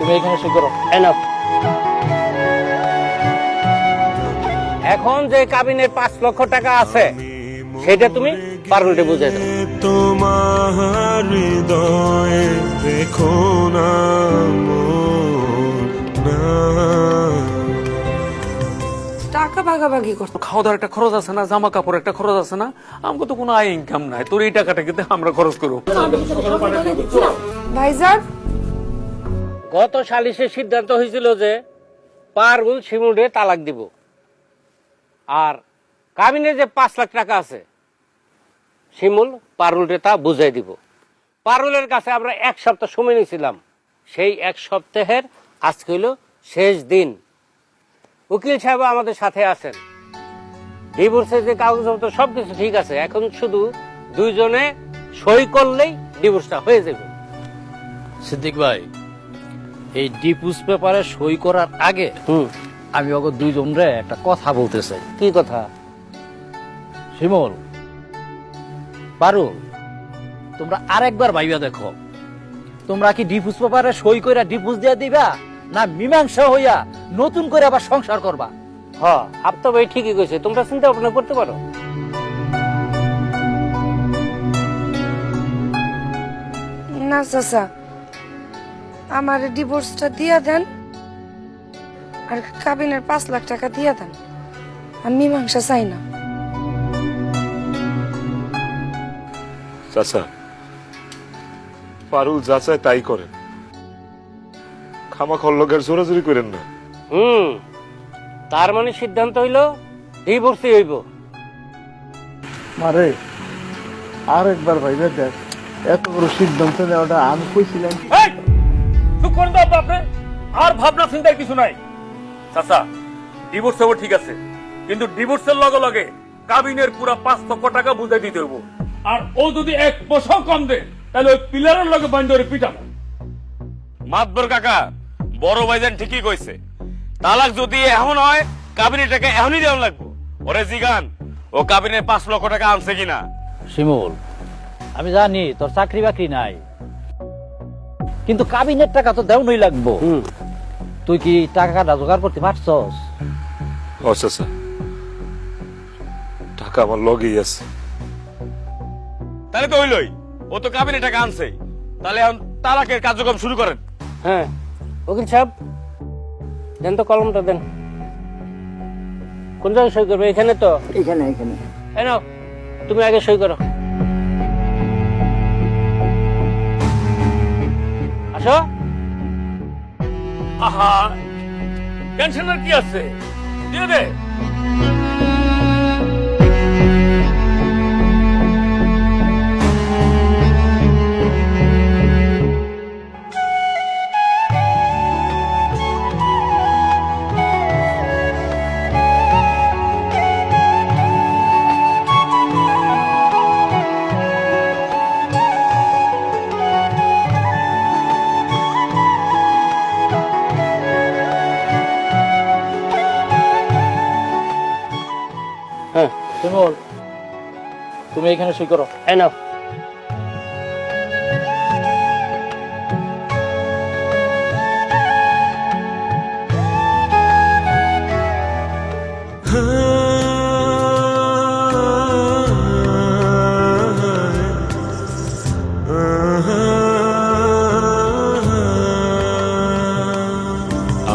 তুমি এখানে সই করো। এনাফ। এখন যে কাবিনের 5 লক্ষ টাকা আছে সেটা তুমি পারুলকে বুঝিয়ে দাও। তোমার হৃদয়ে রেখো না টাকা ভাগাভাগি করতো। খাওয়া দাওয়ার একটা খরচ আছে না, জামা কাপড় একটা খরচ আছে না, আমাকে তো কোনো আয় ইনকাম নাই, তোর এই টাকাটা কিন্তু আমরা খরচ করবো। ভাইজান, গত সালিশে সিদ্ধান্ত হয়েছিল যে পারুল শিমুলকে তালাক দিব, আর কাবিনে যে 5 লাখ টাকা আছে শিমুল পারুলকে তা বুঝাই দিব। পারুলের কাছে আমরা 1 সপ্তাহ সময় নিয়েছিলাম, সেই 1 সপ্তাহের আজকে হলো শেষ দিন। উকিল সাহেব আমাদের সাথে আছেন, ডিভোর্সের যে কাগজপত্র সবকিছু ঠিক আছে, এখন শুধু দুইজনে সই করলেই ডিভোর্সটা হয়ে যাবে। সিদ্দিক ভাই, এই ডিভোর্স পেপারে সই করার আগে আমি ওকে দুইজনরে একটা কথা বলতে চাই। কি কথা? শিমুল, পারুল, তোমরা আরেকবার ভাইবা দেখো, তোমরা কি ডিভোর্স পেপারে সই কইরা ডিভোর্স দিয়ে দিবা, না মীমাংসা হইয়া নতুন করে আবার সংসার করবা? হ্যাঁ, আপনি ভাই ঠিকই কইছে, তোমরা চিন্তা ভাবনা করতে পারো। না চাচা, আমার ডিভোর্সটা দিয়া দেন আর কাবিনের 5 লাখ টাকা দিয়া দেন। আমি মীমাংসা চাই না। চাচা, পারুল যা চায় তাই করেন, খামা খল্লকের জোরাজুরি করেন না। তার মানে সিদ্ধান্ত হইল ডিভোর্সই হইব। মারে আরেকবার ভাইবে দেখ, এত বড় সিদ্ধান্ত নেওয়াটা আমি কইছিলাম। আর ভাবনা চিন্তার কিছু নাই চাচা, ডিভোর্স হবো ঠিক আছে, কিন্তু ডিভোর্সের লগে লগে কাবিনের পুরা 5 লক্ষ টাকা বুঝাই দিতে হইব। আর ও যদি 1 পয়সাও কম দেয় তাহলে ওই পিলারের লগে বাইন্ধ করে পিটাবো। মাতবর কাকা, বড় ভাইজান ঠিকই কইছে, তালাক যদি এখন হয় কাবিনের টাকা এখনই দেওয়া লাগবো। ওরে জিগান, ও কাবিনের 5 লক্ষ টাকা আনছে কিনা। শিমুল, আমি জানি তোর চাকরি বাকরি নাই, কিন্তু কাবিনের টাকা তো দেওয়াই লাগবো। তুই কি টাকাটা জোগাড় করতে পারছস? ও চাচা, টাকা আমার লগেই আছে। তাহলে তো হইলই, ও তো কাবিনের টাকা আনছে, তাহলে এখন তালাকের কার্যক্রম শুরু করেন। হ্যাঁ উকিল সাহেব, দেন তো কলমটা দেন। কোন জায়গায় সই করবে? এখানে তো? এখানে এখানে এই নাও, তুমি আগে সই করো। আসো। আহা, টেনশনের কি আছে, দিয়ে দে। হ্যাঁ, শিমুল, তুমি এখানে সই করো। এই নাও।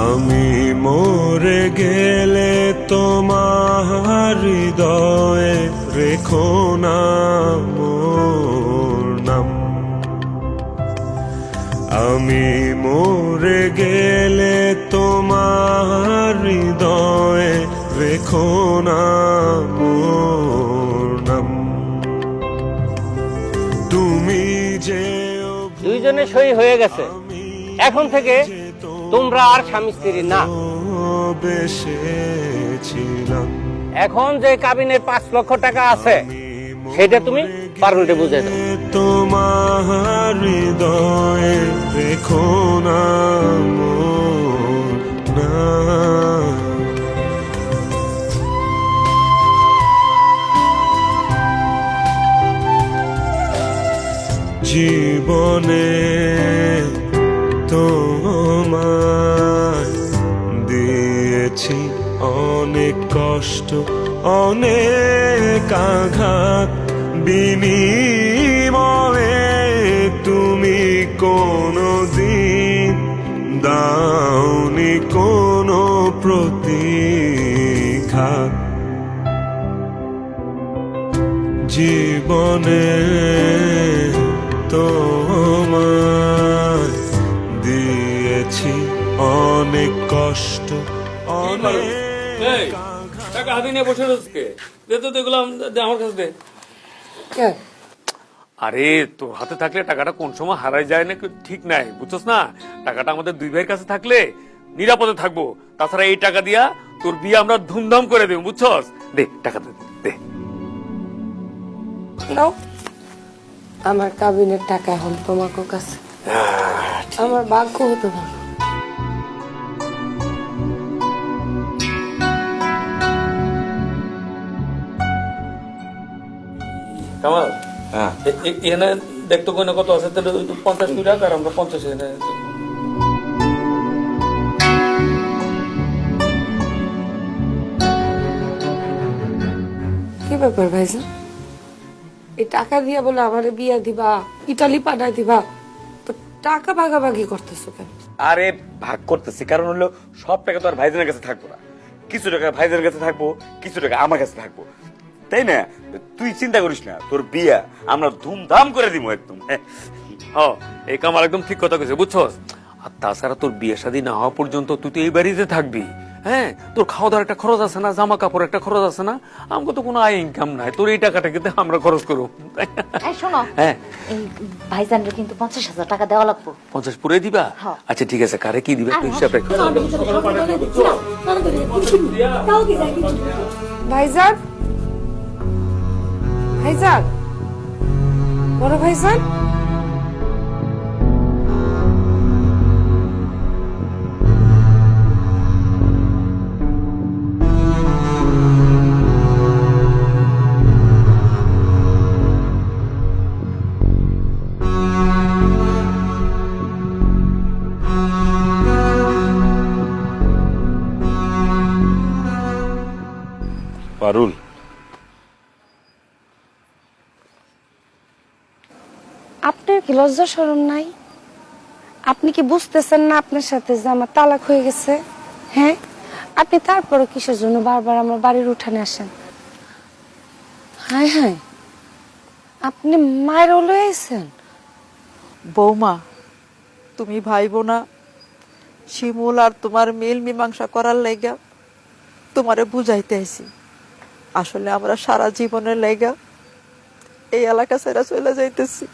আমি মরে গেলে তোমার হৃদয়ে রেখো না মোর নাম। আমি মরে গেলে তোমার হৃদয়ে রেখো না মোর নাম। তুমি যে দুইজনে সই হয়ে গেছে, এখন থেকে তোমরা আর স্বামী স্ত্রী না। বেসেছিলাম, এখন যে কাবিনের 5 লক্ষ টাকা আছে সেটা তুমি পারুলকে বুঝিয়ে দাও। তোমার হৃদয়ে রেখো না মোর নাম। জীবনে তোমার অনেক কষ্ট অনেক আঘাত বিনিময়ে তুমি কোনো দিন দাওনি কোনো প্রতিঘাত জীবনে তোমায় দিয়েছি অনেক কষ্ট অনেক এই, টাকা হাতে নিয়ে বসে রয়েছে দে তো দেখলাম, দে আমার কাছে দে। আরে তোর হাতে থাকলে টাকাটা কোন সময় হারাই যায় না ঠিক নাই, বুঝছস না? টাকাটা আমাদের দুই ভাইয়ের কাছে থাকলে নিরাপদে থাকবো। তাছাড়া এই টাকা দিয়া তোর বিয়ে আমরা ধুমধাম করে দেব, বুঝছস? দে টাকা দে, দে। নাও, আমার কাবিনের টাকা এখন তোমাকে কাছে। আমার ভাগ্য হতে ভালো। কামাল, এখানে দেখতো কোন কত আছে, 50 টাকা আর আমরা 50 এনে। কি ব্যাপার ভাইজান? এই টাকা দিয়া বলে আমার বিয়া দিবা, ইটালি পাঠাই দিবা, তো টাকা ভাগাভাগি করতেছো কেন? আরে ভাগ করতেছি কারণ হলো সব টাকা তো আর ভাইজানের কাছে থাকবো না, কিছু টাকা ভাইজানের কাছে থাকবো, কিছু টাকা আমার কাছে থাকবো, তাই না? তুই চিন্তা করিস না, তোর বিয়া আমরা ধুমধাম করে দিব একদম। হ্যাঁ, এই কামাল একদম ঠিক কথা কইছে, বুঝছস? আর তাছাড়া তোর বিয়ে শাদী না হওয়া পর্যন্ত তুই তো এই বাড়িতে থাকবি। হ্যাঁ, তোর খাওয়া দাওয়ার একটা খরচ আছে না, জামা কাপড় একটা খরচ আছে না, আমাকে তো কোনো আয় ইনকাম নাই, তোর এই টাকাটা কিন্তু আমরা খরচ করবো। এই শোনো, হ্যাঁ, এই ভাইজানরে কিন্তু 50,000 টাকা দেওয়া লাগবে। 50 পুরে দিবা? হ্যাঁ। আচ্ছা ঠিক আছে, কারে কি দিবে তুই হিসাব রাখ। ভাইজান, ভাইজান, বড় ভাইজান, পারুল, আপনার কি লজ্জা শরম নাই? আপনি কি বুঝতেছেন না আপনার সাথে যে আমার তালাক হয়ে গেছে? হ্যাঁ, আপনি তারপরে কিসের জন্য বারবার আমার বাড়ির উঠানে আসেন? হায় হায়, আপনি মায়ের লয়ে আইছেন? বৌমা, তুমি ভাইবো না শিমুল আর তোমার মিল মীমাংসা করার লাইগা তোমারে বুঝাইতে আইছি। আসলে আমরা সারা জীবনের লাইগা এই এলাকা ছেড়ে চলে যাইতেছি।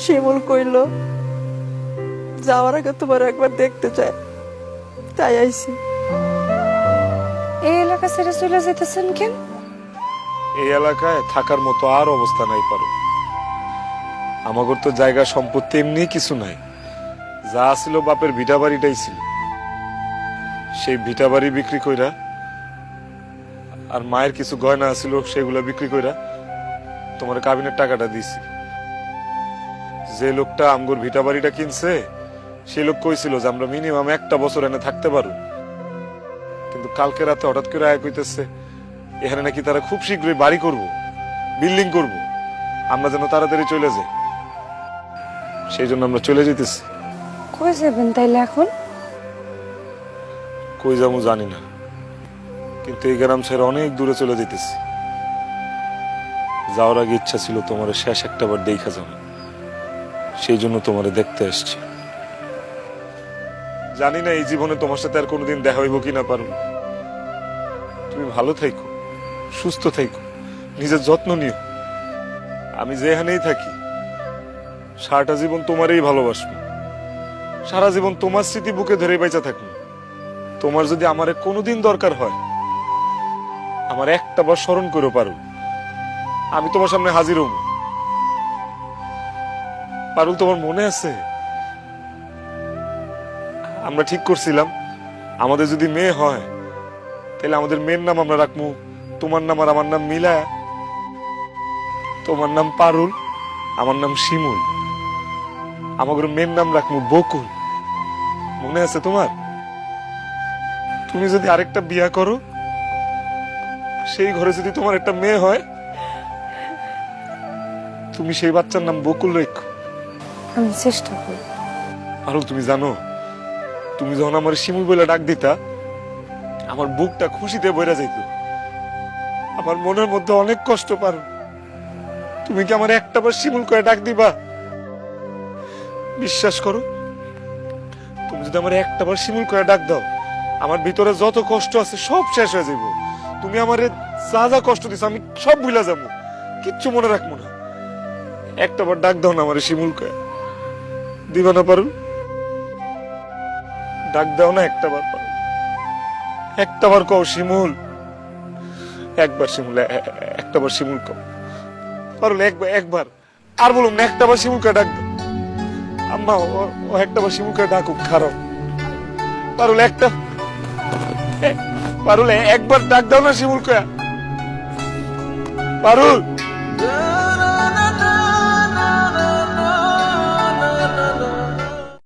শিমুল কইল যাওয়ার আগে তোমার একবার দেখতে চায়, তাই আইছি। এই এলাকা ছেড়ে চলে যেতেছেন কেন? এই এলাকায় থাকার মতো আর অবস্থা নাই পারো। আমাগর তো জায়গা সম্পত্তি এমনি কিছু নাই, যা ছিল বাপের ভিটা বাড়িটাই ছিল। সেই ভিটা বাড়ি বিক্রি কইরা আর মায়ের কিছু গয়না ছিল সেগুলা বিক্রি কইরা তোমার কাবিনের টাকাটা দিছি। যে লোকটা আমগর ভিটা বাড়িটা কিনছে সেই লোক কইছিল যে আমরা মিনিমাম 1টা বছর এনে থাকতে পারো, কিন্তু কালকে রাতে হঠাৎ করে আয় কইতেছে এখানে নাকি তারা খুব শীঘ্রই বাড়ি করব, বিল্ডিং করব, আমরা যেন তাড়াতাড়ি চলে যাই। সেই জন্য আমরা চলে যেতেছি। কই যাবেন তাইলে এখন? কই যাবো জানি না, কিন্তু এই গ্রাম ছেড়ে অনেক দূরে চলে যেতেছি। যাওয়ার আগে ইচ্ছা ছিল তোমার শেষ একটা বার দেখা যাবো, সেই জন্য তোমারে দেখতে এসছি। জানি না এই জীবনে তোমার সাথে আর কোনোদিন দেখা হইব কিনা পারো। তুমি ভালো থাইকো, সুস্থ থাইকো, নিজের যত্ন নিও। আমি যেখানেই থাকি সারাটা জীবন তোমারই ভালোবাসবো, সারা জীবন তোমার স্মৃতি বুকে ধরে বেঁচে থাকবো। তোমার যদি আমারে কোনোদিন দরকার হয় আমার একটা বার স্মরণ করে পারো, আমি তোমার সামনে হাজির হব। পারুল, তোমার মনে আছে আমরা ঠিক করছিলাম আমাদের যদি মেয়ে হয় তাহলে আমাদের মেয়ের নাম আমরা রাখবো তোমার নাম আর আমার নাম মিলায়া। তোমার নাম পারুল, আমার নাম শিমুল, আমাদের মেয়ের নাম রাখবো বকুল। মনে আছে তোমার? তুমি যদি আরেকটা বিয়া করো, সেই ঘরে যদি তোমার একটা মেয়ে হয়, তুমি সেই বাচ্চার নাম বকুল রেখো। আমি চেষ্টা করব। পারুল, তুমি জানো, তুমি যখন আমার শিমুল বলে ডাক দিতা, আমার বুকটা খুশিতে বইরা যাইত। আমার মনের মধ্যে অনেক কষ্ট। পারুল, তুমি কি আমার একটা বার শিমুল করে ডাক দিবা? বিশ্বাস করো, তুমি যদি আমার একটা বার শিমুল করে ডাক দাও, আমার ভিতরে যত কষ্ট আছে সব শেষ হয়ে যাইব। তুমি আমারে যা যা কষ্ট দিছো আমি সব ভুলে যাবো, কিচ্ছু মনে রাখবো না। একটা বার ডাক দাও না আমার শিমুল করে, দিবা না পারুল? ডাক দাও না একটা বার পারুল, একটা বার কও শিমুল, একবার শিমুল, একটা বার শিমুল কও পারুল, একবার। আর বলুন না, একটা বার শিমুল করে ডাক দাও। আম্মা, ও একটা বার শিমুল করে ডাকুক, খারাপ। পারুল পারুল একবার ডাক দাও না শিমুল করে, পারুল।